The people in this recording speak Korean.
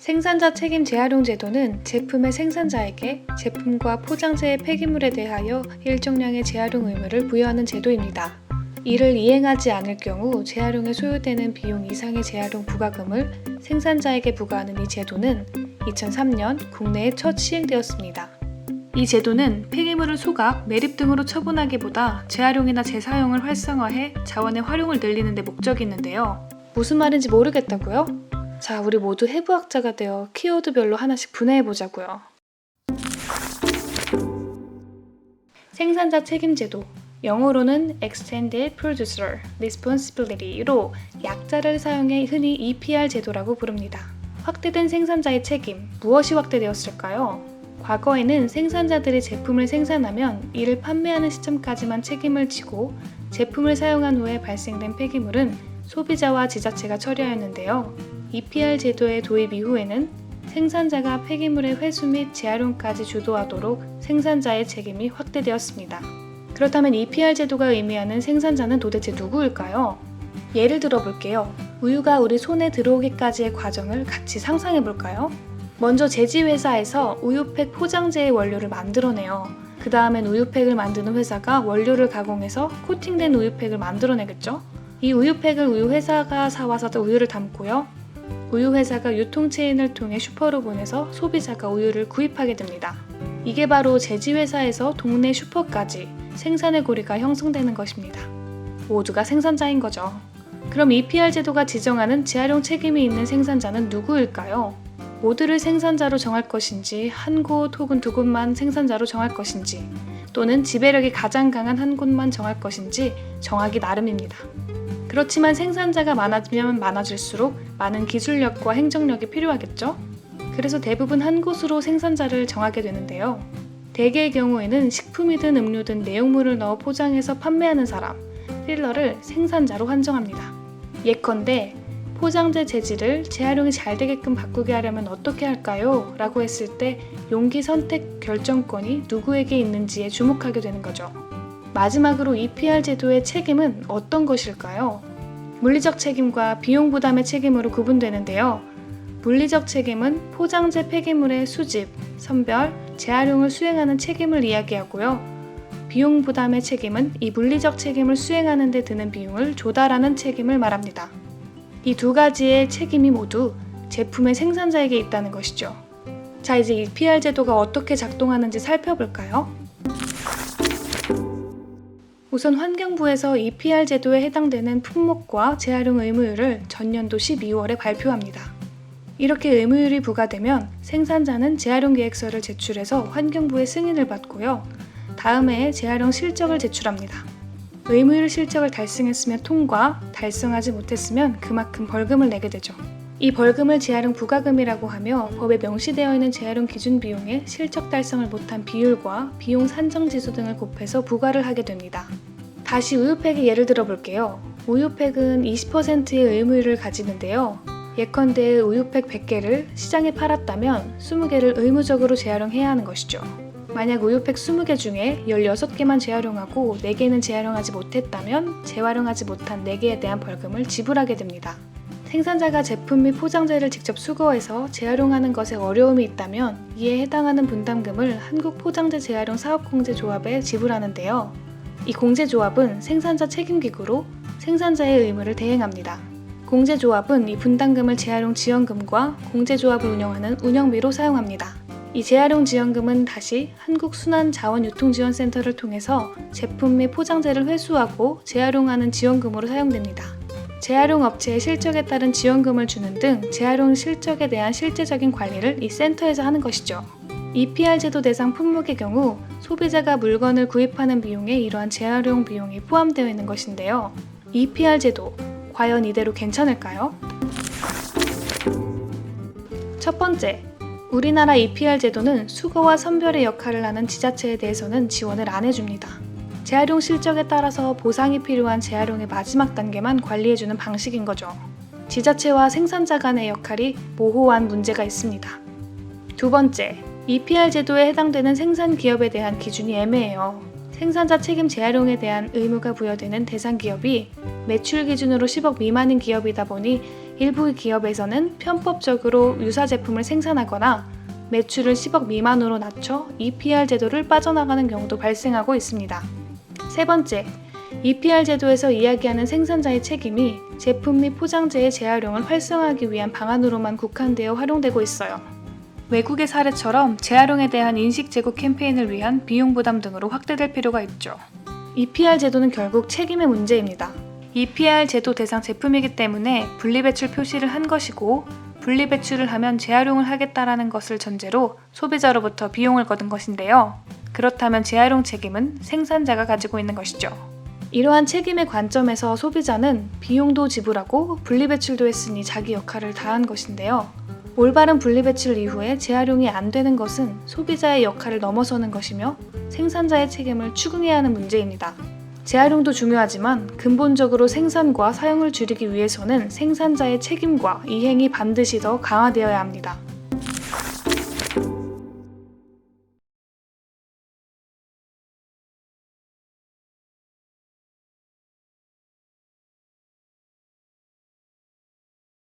생산자 책임 재활용 제도는 제품의 생산자에게 제품과 포장재의 폐기물에 대하여 일정량의 재활용 의무를 부여하는 제도입니다. 이를 이행하지 않을 경우 재활용에 소요되는 비용 이상의 재활용 부과금을 생산자에게 부과하는 이 제도는 2003년 국내에 첫 시행되었습니다. 이 제도는 폐기물을 소각, 매립 등으로 처분하기보다 재활용이나 재사용을 활성화해 자원의 활용을 늘리는 데 목적이 있는데요. 무슨 말인지 모르겠다고요? 자, 우리 모두 해부학자가 되어 키워드별로 하나씩 분해해보자고요. 생산자 책임제도, 영어로는 Extended Producer Responsibility로 약자를 사용해 흔히 EPR 제도라고 부릅니다. 확대된 생산자의 책임, 무엇이 확대되었을까요? 과거에는 생산자들이 제품을 생산하면 이를 판매하는 시점까지만 책임을 지고 제품을 사용한 후에 발생된 폐기물은 소비자와 지자체가 처리하였는데요. EPR 제도의 도입 이후에는 생산자가 폐기물의 회수 및 재활용까지 주도하도록 생산자의 책임이 확대되었습니다. 그렇다면 EPR 제도가 의미하는 생산자는 도대체 누구일까요? 예를 들어 볼게요. 우유가 우리 손에 들어오기까지의 과정을 같이 상상해 볼까요? 먼저 제지회사에서 우유팩 포장재의 원료를 만들어내요. 그 다음엔 우유팩을 만드는 회사가 원료를 가공해서 코팅된 우유팩을 만들어내겠죠? 이 우유팩을 우유회사가 사와서 우유를 담고요. 우유회사가 유통체인을 통해 슈퍼로 보내서 소비자가 우유를 구입하게 됩니다. 이게 바로 제지회사에서 동네 슈퍼까지 생산의 고리가 형성되는 것입니다. 모두가 생산자인 거죠. 그럼 EPR 제도가 지정하는 재활용 책임이 있는 생산자는 누구일까요? 모두를 생산자로 정할 것인지 한 곳 혹은 두 곳만 생산자로 정할 것인지 또는 지배력이 가장 강한 한 곳만 정할 것인지 정하기 나름입니다. 그렇지만 생산자가 많아지면 많아질수록 많은 기술력과 행정력이 필요하겠죠? 그래서 대부분 한 곳으로 생산자를 정하게 되는데요. 대개의 경우에는 식품이든 음료든 내용물을 넣어 포장해서 판매하는 사람, 딜러를 생산자로 한정합니다. 예컨대 포장재 재질을 재활용이 잘 되게끔 바꾸게 하려면 어떻게 할까요? 라고 했을 때 용기 선택 결정권이 누구에게 있는지에 주목하게 되는 거죠. 마지막으로 EPR 제도의 책임은 어떤 것일까요? 물리적 책임과 비용 부담의 책임으로 구분되는데요. 물리적 책임은 포장재 폐기물의 수집, 선별, 재활용을 수행하는 책임을 이야기하고요. 비용 부담의 책임은 이 물리적 책임을 수행하는 데 드는 비용을 조달하는 책임을 말합니다. 이 두 가지의 책임이 모두 제품의 생산자에게 있다는 것이죠. 자, 이제 EPR 제도가 어떻게 작동하는지 살펴볼까요? 우선 환경부에서 EPR 제도에 해당되는 품목과 재활용 의무율을 전년도 12월에 발표합니다. 이렇게 의무율이 부과되면 생산자는 재활용 계획서를 제출해서 환경부의 승인을 받고요. 다음 해에 재활용 실적을 제출합니다. 의무율 실적을 달성했으면 통과, 달성하지 못했으면 그만큼 벌금을 내게 되죠. 이 벌금을 재활용 부과금이라고 하며 법에 명시되어 있는 재활용 기준 비용에 실적 달성을 못한 비율과 비용 산정 지수 등을 곱해서 부과를 하게 됩니다. 다시 우유팩의 예를 들어 볼게요. 우유팩은 20%의 의무율을 가지는데요. 예컨대 우유팩 100개를 시장에 팔았다면 20개를 의무적으로 재활용해야 하는 것이죠. 만약 우유팩 20개 중에 16개만 재활용하고 4개는 재활용하지 못했다면 재활용하지 못한 4개에 대한 벌금을 지불하게 됩니다. 생산자가 제품 및 포장재를 직접 수거해서 재활용하는 것에 어려움이 있다면 이에 해당하는 분담금을 한국포장재 재활용 사업공제조합에 지불하는데요. 이 공제조합은 생산자 책임기구로 생산자의 의무를 대행합니다. 공제조합은 이 분담금을 재활용 지원금과 공제조합을 운영하는 운영비로 사용합니다. 이 재활용 지원금은 다시 한국순환자원유통지원센터를 통해서 제품 및 포장재를 회수하고 재활용하는 지원금으로 사용됩니다. 재활용 업체의 실적에 따른 지원금을 주는 등 재활용 실적에 대한 실제적인 관리를 이 센터에서 하는 것이죠. EPR 제도 대상 품목의 경우 소비자가 물건을 구입하는 비용에 이러한 재활용 비용이 포함되어 있는 것인데요. EPR 제도, 과연 이대로 괜찮을까요? 첫 번째, 우리나라 EPR 제도는 수거와 선별의 역할을 하는 지자체에 대해서는 지원을 안 해줍니다. 재활용 실적에 따라서 보상이 필요한 재활용의 마지막 단계만 관리해주는 방식인 거죠. 지자체와 생산자 간의 역할이 모호한 문제가 있습니다. 두 번째, EPR 제도에 해당되는 생산 기업에 대한 기준이 애매해요. 생산자 책임 재활용에 대한 의무가 부여되는 대상 기업이 매출 기준으로 10억 미만인 기업이다 보니 일부 기업에서는 편법적으로 유사 제품을 생산하거나 매출을 10억 미만으로 낮춰 EPR 제도를 빠져나가는 경우도 발생하고 있습니다. 세 번째, EPR 제도에서 이야기하는 생산자의 책임이 제품 및 포장재의 재활용을 활성화하기 위한 방안으로만 국한되어 활용되고 있어요. 외국의 사례처럼 재활용에 대한 인식 제고 캠페인을 위한 비용 부담 등으로 확대될 필요가 있죠. EPR 제도는 결국 책임의 문제입니다. EPR 제도 대상 제품이기 때문에 분리배출 표시를 한 것이고, 분리배출을 하면 재활용을 하겠다라는 것을 전제로 소비자로부터 비용을 거둔 것인데요. 그렇다면 재활용 책임은 생산자가 가지고 있는 것이죠. 이러한 책임의 관점에서 소비자는 비용도 지불하고 분리배출도 했으니 자기 역할을 다한 것인데요. 올바른 분리배출 이후에 재활용이 안 되는 것은 소비자의 역할을 넘어서는 것이며 생산자의 책임을 추궁해야 하는 문제입니다. 재활용도 중요하지만 근본적으로 생산과 사용을 줄이기 위해서는 생산자의 책임과 이행이 반드시 더 강화되어야 합니다.